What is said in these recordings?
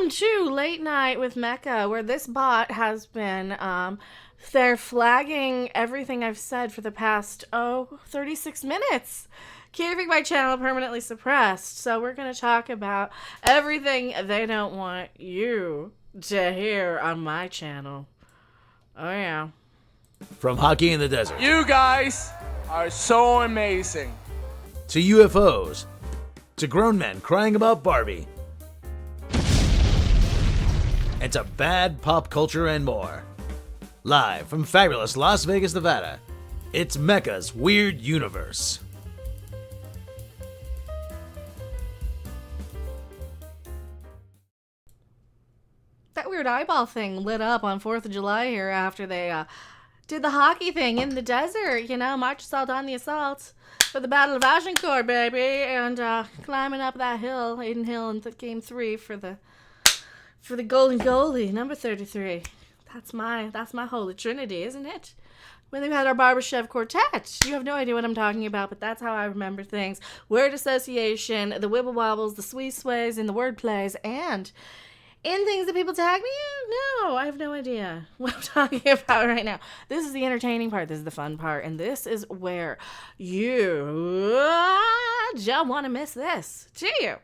Welcome to Late Night with Mecha, where this bot has been, they're flagging everything I've said for the past, 36 minutes. Keeping my channel permanently suppressed. So we're going to talk about everything they don't want you to hear on my channel. Oh, yeah. From hockey in the desert. You guys are so amazing. To UFOs. To grown men crying about Barbie. And to bad pop culture and more. Live from fabulous Las Vegas, Nevada, it's Mecha's Weird Universe. That weird eyeball thing lit up on 4th of July here after they did the hockey thing in the desert, you know, March Assault on the Assault for the Battle of Agincourt, baby, and climbing up that hill, Aiden Hill in Game 3 for the golden goalie, number 33. That's my holy trinity, isn't it? When they had our barberchef quartet. You have no idea what I'm talking about, but that's how I remember things. Word association, the wibble wobbles, the swee sways, and the word plays, and in things that people tag me in? No, I have no idea what I'm talking about right now. This is the entertaining part. This is the fun part. And this is where you don't want to miss this, do you?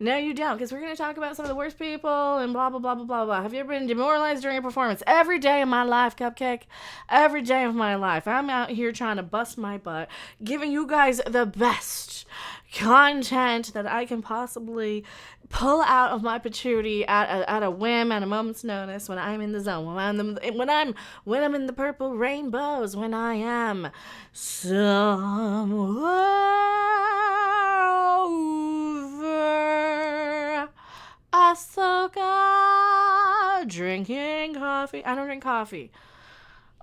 No, you don't, because we're going to talk about some of the worst people and blah, blah, blah, blah, blah, blah. Have you ever been demoralized during a performance? Every day of my life, Cupcake. Every day of my life. I'm out here trying to bust my butt, giving you guys the best content that I can possibly pull out of my patootie at a whim, at a moment's notice, when I'm in the zone, when I'm in the purple rainbows, when I am somewhere over Ahsoka drinking coffee. I don't drink coffee.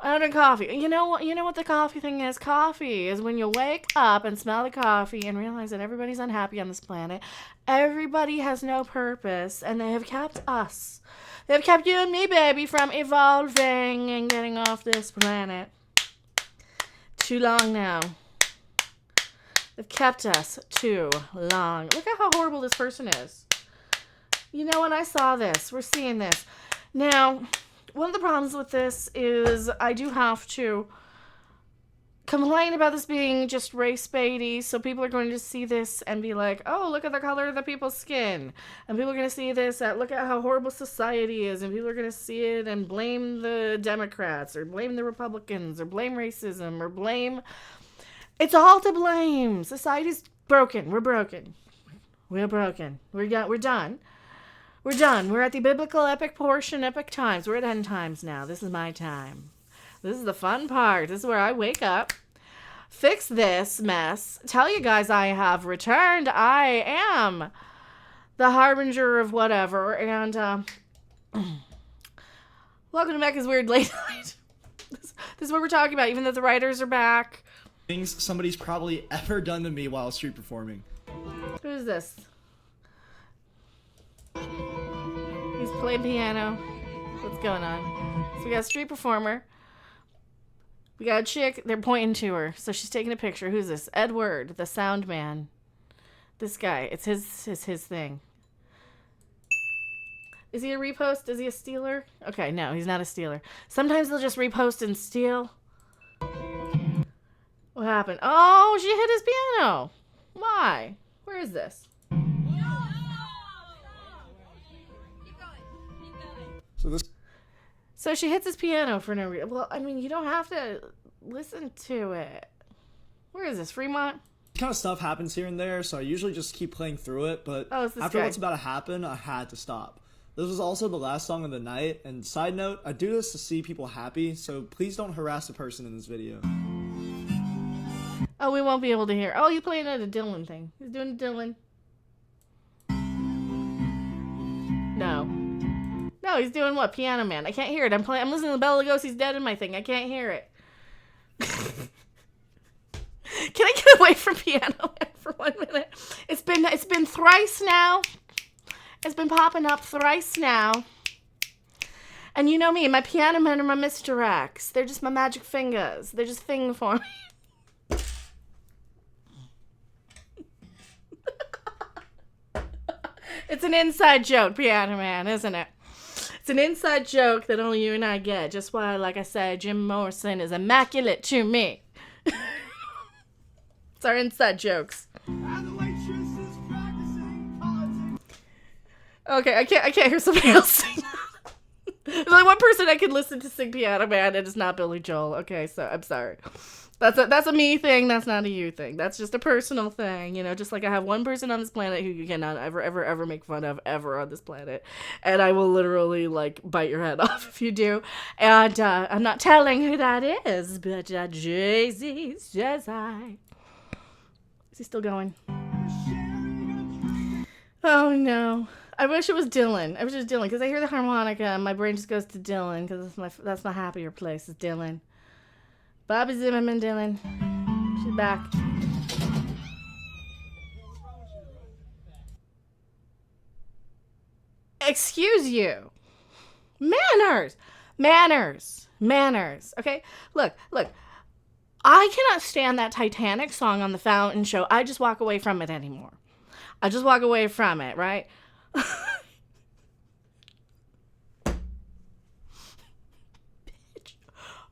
You know what the coffee thing is? Coffee is when you wake up and smell the coffee and realize that everybody's unhappy on this planet. Everybody has no purpose, and they have kept us. They've kept you and me, baby, from evolving and getting off this planet. Too long now. They've kept us too long. Look at how horrible this person is. You know, when I saw this, we're seeing this. Now, one of the problems with this is I do have to complain about this being just race baity, so people are going to see this and be like, oh, look at the color of the people's skin. And people are going to see this at, look at how horrible society is, and people are going to see it and blame the Democrats, or blame the Republicans, or blame racism, or blame... It's all to blame. Society's broken. We're broken. We're broken. We're done. We're done. We're at the biblical epic portion, epic times. We're at end times now. This is my time. This is the fun part. This is where I wake up, fix this mess, tell you guys I have returned. I am the harbinger of whatever. And welcome to Mecha's Weird Late Night. This is what we're talking about, even though the writers are back. Things somebody's probably ever done to me while street performing. Who is this? He's playing piano. What's going on? So we got a street performer. We got a chick. They're pointing to her. So she's taking a picture. Who's this? Edward, the sound man. This guy. It's his thing. Is he a repost? Is he a stealer? Okay, no, he's not a stealer. Sometimes they'll just repost and steal. What happened? Oh, she hit his piano. Why? Where is this? So she hits his piano for no reason. Well, I mean, you don't have to listen to it. Where is this? Fremont? This kind of stuff happens here and there, so I usually just keep playing through it, but after guy. what's about to happen, I had to stop. This was also the last song of the night, and side note, I do this to see people happy, so please don't harass the person in this video. Oh, we won't be able to hear. Oh, he's playing at a Dylan thing. He's doing a Dylan. No, he's doing what? Piano Man. I can't hear it. I'm listening to Bela Lugosi's Dead in my thing. I can't hear it. Can I get away from Piano Man for 1 minute? It's been thrice now. It's been popping up thrice now. And you know me, my Piano Men are my misdirects. They're just my magic fingers. They're just thing for me. It's an inside joke, Piano Man, isn't it? It's an inside joke that only you and I get. Just why, like I said, Jim Morrison is immaculate to me. It's our inside jokes. Okay, I can't hear somebody else sing. There's only one person I can listen to sing Piano Man, and it's not Billy Joel. Okay, so I'm sorry. That's a me thing. That's not a you thing. That's just a personal thing. You know, just like I have one person on this planet who you cannot ever make fun of ever on this planet. And I will literally, like, bite your head off if you do. And I'm not telling who that is, but Jay-Z says I. Is he still going? Oh, no. I wish it was Dylan. I wish it was Dylan, because I hear the harmonica and my brain just goes to Dylan, because that's my happier place, is Dylan. Bobby Zimmerman, Dylan. She's back. Excuse you. Manners. Okay? Look. I cannot stand that Titanic song on the Fountain Show. I just walk away from it anymore. I just walk away from it, right? Bitch.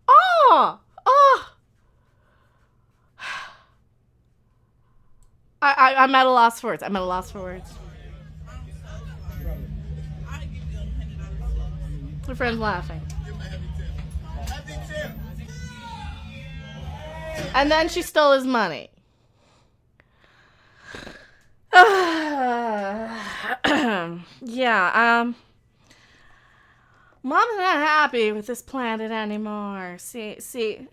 Oh! I'm at a loss for words. My friend's laughing. And then she stole his money. Yeah, Mom's not happy with this planet anymore. See.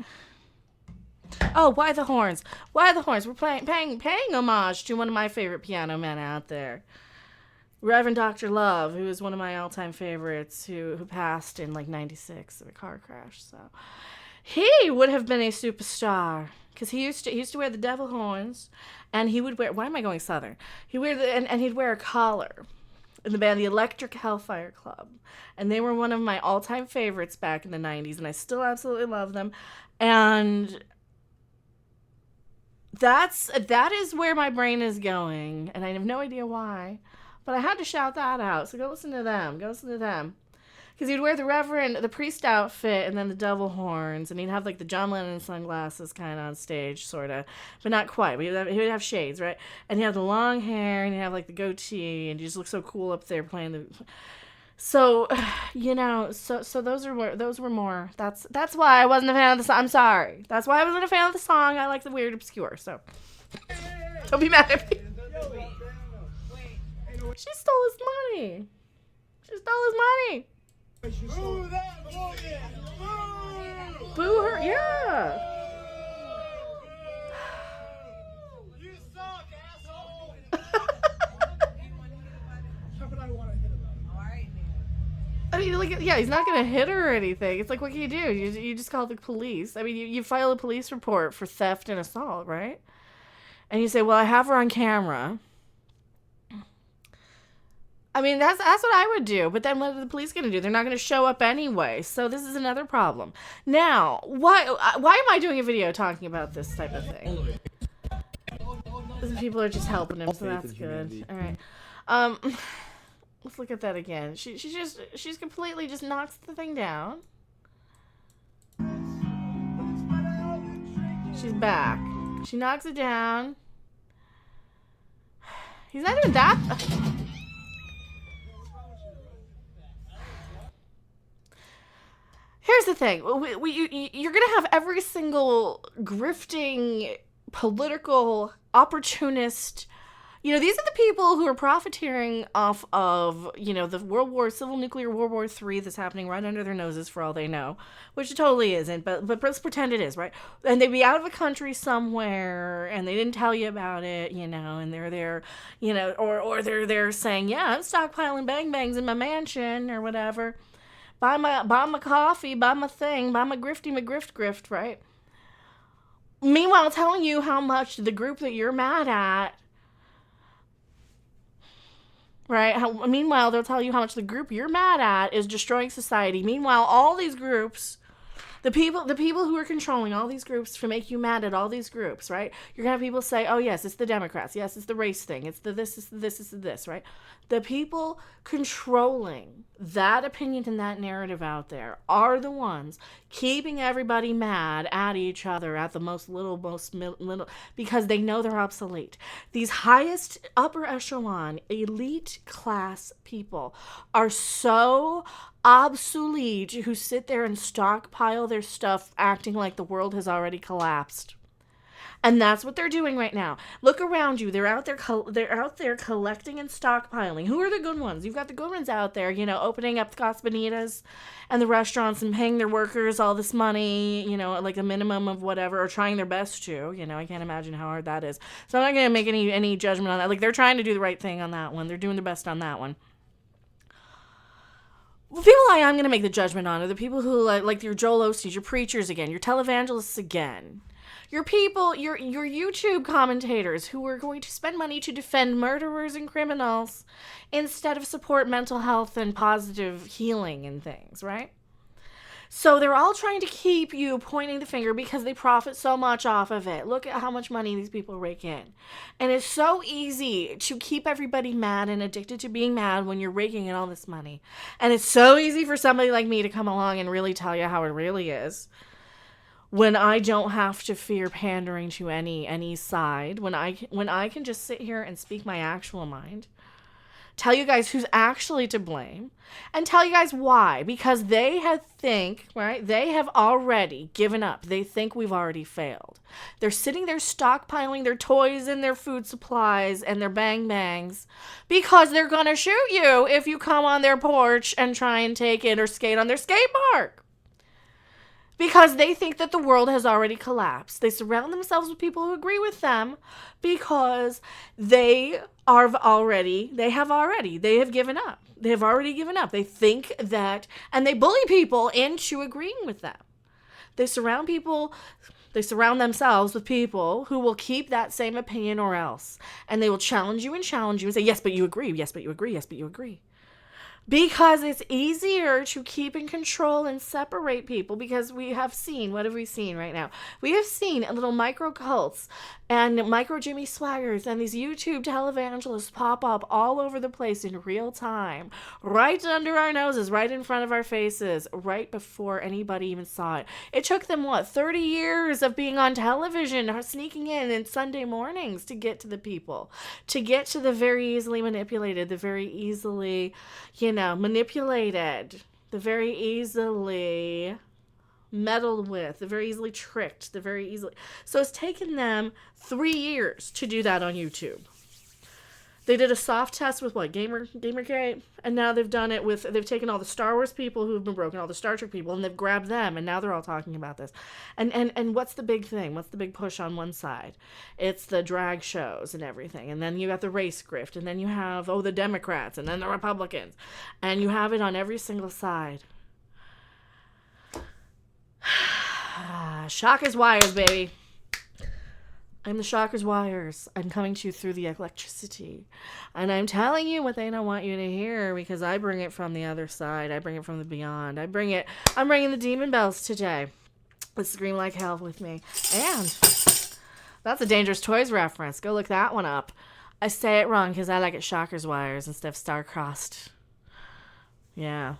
Oh, why the horns? We're paying homage to one of my favorite piano men out there. Reverend Dr. Love, who is one of my all-time favorites, who passed in like 96 of a car crash. So he would have been a superstar because he used to wear the devil horns, and he would wear. Why am I going southern? He'd wear a collar in the band the Electric Hellfire Club, and they were one of my all-time favorites back in the 90s, and I still absolutely love them. And that is where my brain is going, and I have no idea why. But I had to shout that out, so go listen to them. Because he'd wear the priest outfit and then the devil horns, and he'd have like the John Lennon sunglasses kind of on stage, sort of, but not quite. But he would have shades, right? And he'd have the long hair, and he'd have like the goatee, and he just looked so cool up there playing the. So, you know, so those were more. That's why I wasn't a fan of the song. I'm sorry. That's why I wasn't a fan of the song. I like the weird, obscure. So, don't be mad at me. She stole his money. Boo her, yeah. You suck, asshole. I mean, like, yeah, he's not gonna hit her or anything. It's like, what can you do? You just call the police. I mean, you file a police report for theft and assault, right? And you say, well, I have her on camera. I mean, that's what I would do. But then what are the police going to do? They're not going to show up anyway. So this is another problem. Now, why am I doing a video talking about this type of thing? People are just helping him, so that's good. All right. Let's look at that again. She's completely just knocks the thing down. She's back. She knocks it down. He's not even that. Here's the thing. You're going to have every single grifting, political, opportunist. You know, these are the people who are profiteering off of, you know, the civil nuclear World War III that's happening right under their noses for all they know, which it totally isn't, but let's pretend it is, right? And they'd be out of the country somewhere, and they didn't tell you about it, you know, and they're there, you know, or they're there saying, yeah, I'm stockpiling bang-bangs in my mansion, or whatever. Buy my coffee, buy my thing, buy my grift, right? Meanwhile, telling you how much the group that you're mad at, right? Meanwhile, they'll tell you how much the group you're mad at is destroying society. Meanwhile, all these groups, the people who are controlling all these groups to make you mad at all these groups, right? You're gonna have people say, "Oh yes, it's the Democrats. Yes, it's the race thing. It's the this, right?" The people controlling that opinion and that narrative out there are the ones keeping everybody mad at each other at the most little, because they know they're obsolete. These highest upper echelon, elite class people are so obsolete who sit there and stockpile their stuff acting like the world has already collapsed. And that's what they're doing right now. Look around you. They're out there collecting and stockpiling. Who are the good ones? You've got the good ones out there, opening up the Casa Bonitas and the restaurants and paying their workers all this money, like a minimum of whatever, or trying their best to. I can't imagine how hard that is. So I'm not going to make any judgment on that. Like, they're trying to do the right thing on that one. They're doing their best on that one. The people I'm going to make the judgment on are the people who, like your Joel Osteen, your preachers again, your televangelists again. Your people, your YouTube commentators who are going to spend money to defend murderers and criminals instead of support mental health and positive healing and things, right? So they're all trying to keep you pointing the finger because they profit so much off of it. Look at how much money these people rake in. And it's so easy to keep everybody mad and addicted to being mad when you're raking in all this money. And it's so easy for somebody like me to come along and really tell you how it really is. When I don't have to fear pandering to any side, when I can just sit here and speak my actual mind, tell you guys who's actually to blame, and tell you guys why. Because they have already given up. They think we've already failed. They're sitting there stockpiling their toys and their food supplies and their bang bangs because they're gonna shoot you if you come on their porch and try and take it or skate on their skate park. Because they think that the world has already collapsed. They surround themselves with people who agree with them because they have already given up. They have already given up. They think that, and they bully people into agreeing with them. They surround themselves with people who will keep that same opinion or else. And they will challenge you and say, yes, but you agree. Yes, but you agree. Yes, but you agree. Because it's easier to keep in control and separate people, because what have we seen right now? We have seen little micro cults and micro Jimmy Swaggers and these YouTube televangelists pop up all over the place in real time, right under our noses, right in front of our faces, right before anybody even saw it. It took them, 30 years of being on television, sneaking in Sunday mornings to get to the people, to get to the very easily manipulated, the very easily, manipulated, the very easily meddled with, the very easily tricked, the very easily. So it's taken them 3 years to do that on YouTube. They did a soft test with Gamergate, and now they've taken all the Star Wars people who have been broken, all the Star Trek people, and they've grabbed them, and now they're all talking about this. And what's the big thing? What's the big push on one side? It's the drag shows and everything, and then you got the race grift, and then you have, the Democrats, and then the Republicans, and you have it on every single side. Shockers wires, baby. I'm the Shockers wires. I'm coming to you through the electricity. And I'm telling you what they don't want you to hear, because I bring it from the other side. I bring it from the beyond. I'm bringing the demon bells today. Let's scream like hell with me. And that's a Dangerous Toys reference. Go look that one up. I say it wrong because I like it Shockers wires instead of star-crossed. Yeah.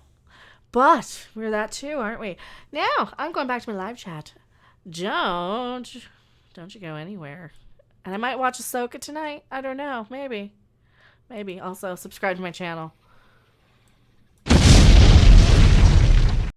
But we're that too, aren't we? Now, I'm going back to my live chat. Don't you go anywhere. And I might watch Ahsoka tonight. I don't know. Maybe. Also, subscribe to my channel.